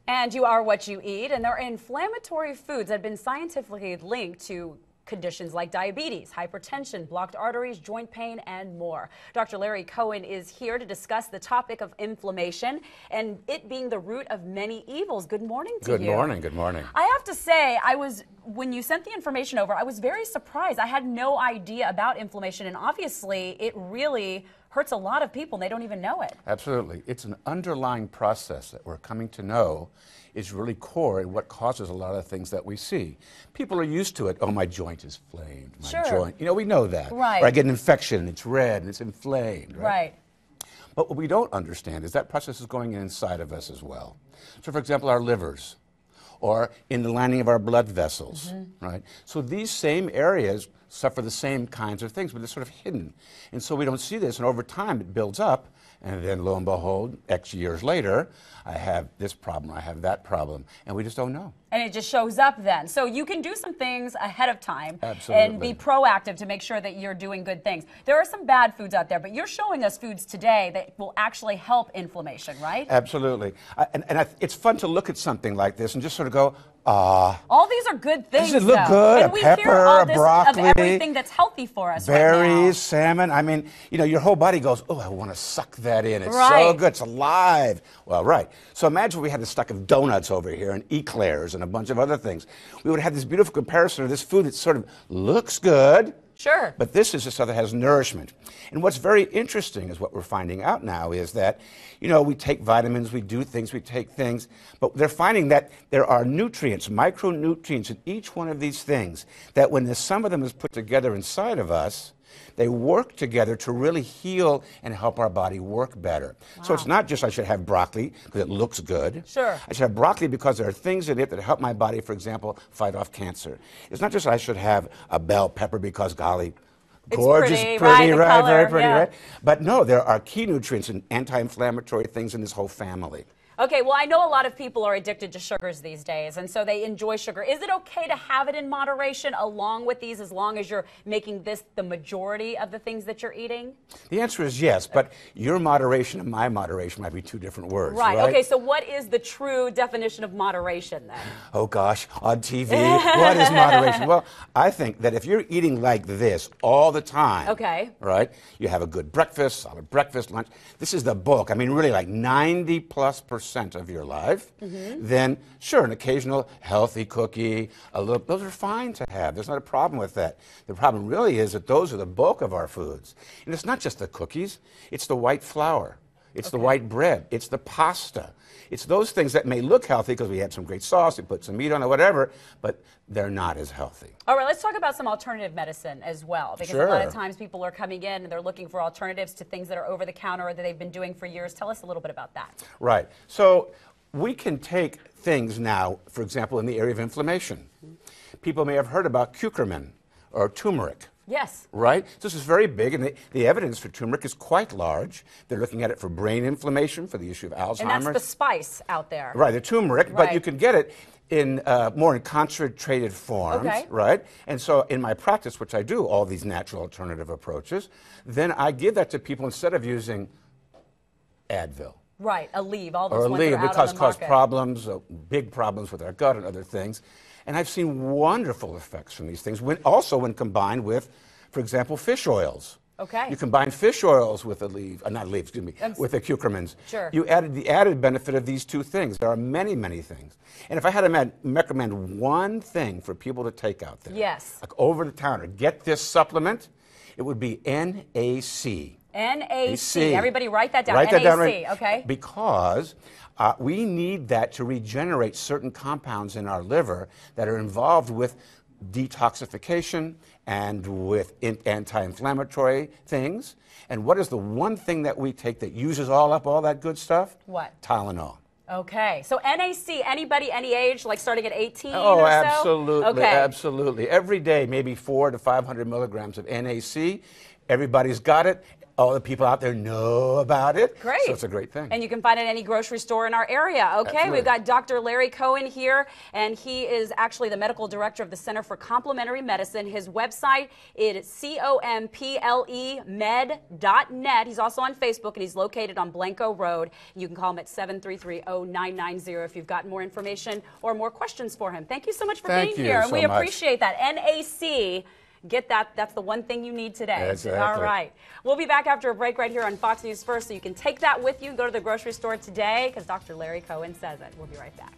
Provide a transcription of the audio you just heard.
And you are what you eat, and there are inflammatory foods that have been scientifically linked to conditions like diabetes, hypertension, blocked arteries, joint pain, and more. Dr. Larry Cohen is here to discuss the topic of inflammation and it being the root of many evils. Good morning to you. Good morning, good morning. I have to say, when you sent the information over, I was very surprised. I had no idea about inflammation, and obviously it really hurts a lot of people and they don't even know it. Absolutely. It's an underlying process that we're coming to know is really core in what causes a lot of things that we see. People are used to it. Oh, my joint is inflamed. My joint. You know, we know that. Right. Or I get an infection and it's red and it's inflamed. Right. But what we don't understand is that process is going inside of us as well. So, for example, our livers, or in the lining of our blood vessels, right? So these same areas suffer the same kinds of things, but they're sort of hidden. And so we don't see this, and over time it builds up, and then lo and behold, X years later, I have this problem, I have that problem, and we just don't know. And it just shows up then. So you can do some things ahead of time. Absolutely. And be proactive to make sure that you're doing good things. There are some bad foods out there, but you're showing us foods today that will actually help inflammation, right? Absolutely. It's fun to look at something like this and just sort of go, all these are good things. Does it look good? And we Pepper, hear all this broccoli, of everything that's healthy for us berries, right now. salmon. I mean, you know, your whole body goes, oh, I want to suck that in. It's so Right. good. It's alive. Well, right. So imagine we had a stack of donuts over here and eclairs and a bunch of other things. We would have this beautiful comparison of this food that sort of looks good. Sure. But this is just stuff that has nourishment. And what's very interesting is what we're finding out now is that, you know, we take vitamins, we do things, we take things, but they're finding that there are nutrients, micronutrients in each one of these things, that when the sum of them is put together inside of us, they work together to really heal and help our body work better. Wow. So it's not just I should have broccoli because it looks good. Sure. I should have broccoli because there are things in it that help my body, for example, fight off cancer. It's not just I should have a bell pepper because, golly, gorgeous, pretty, right, color, very pretty, yeah. right? But no, there are key nutrients and anti-inflammatory things in this whole family. Okay, well, I know a lot of people are addicted to sugars these days, and so they enjoy sugar. Is it okay to have it in moderation along with these, as long as you're making this the majority of the things that you're eating? The answer is yes, but your moderation and my moderation might be two different words. Right. Okay, so what is the true definition of moderation then? Oh gosh, on TV, what is moderation? Well, I think that if you're eating like this all the time, okay, right, you have a good breakfast, solid breakfast, lunch, this is the bulk, I mean really like 90+% of your life, then sure, an occasional healthy cookie, those are fine to have. There's not a problem with that. The problem really is that those are the bulk of our foods. And it's not just the cookies, it's the white flour, it's the white bread, it's the pasta. It's those things that may look healthy because we had some great sauce, we put some meat on it, whatever, but they're not as healthy. All right, let's talk about some alternative medicine as well, because Sure. a lot of times people are coming in and they're looking for alternatives to things that are over the counter or that they've been doing for years. Tell us a little bit about that. Right. So we can take things now, for example, in the area of inflammation. People may have heard about curcumin or turmeric. Yes. Right? So this is very big, and the evidence for turmeric is quite large. They're looking at it for brain inflammation, for the issue of Alzheimer's. And that's the spice out there. Right, the turmeric, but you can get it in more in concentrated forms, right? And so in my practice, which I do, all these natural alternative approaches, then I give that to people instead of using Advil. Right, Aleve, all those or ones that are out because on the cause market. problems, big problems with our gut and other things. And I've seen wonderful effects from these things, also when combined with, for example, fish oils. Okay. You combine fish oils with with the curcumins. Sure. You added the added benefit of these two things. There are many, many things. And if I had to recommend one thing for people to take out there, yes, like over the counter, get this supplement, it would be NAC. NAC. Everybody write that down. Write that down, right? Okay. Because we need that to regenerate certain compounds in our liver that are involved with detoxification and with anti-inflammatory things. And what is the one thing that we take that uses all that good stuff? What? Tylenol. Okay, so NAC, anybody, any age, like starting at 18 Oh, or so? absolutely, okay. absolutely. Every day, maybe 400 to 500 milligrams of NAC. Everybody's got it. all the people out there know about it. Great. So it's a great thing. And you can find it at any grocery store in our area. Okay, Absolutely. we've got Dr. Larry Cohen here, and he is actually the medical director of the Center for Complementary Medicine. His website is complemed.net. He's also on Facebook, and he's located on Blanco Road. You can call him at 733-0990 if you've got more information or more questions for him. Thank you so much for being here, and we appreciate that. NAC. Get that. That's the one thing you need today. Exactly. All right. We'll be back after a break right here on Fox News First, so you can take that with you and go to the grocery store today because Dr. Larry Cohen says it. We'll be right back.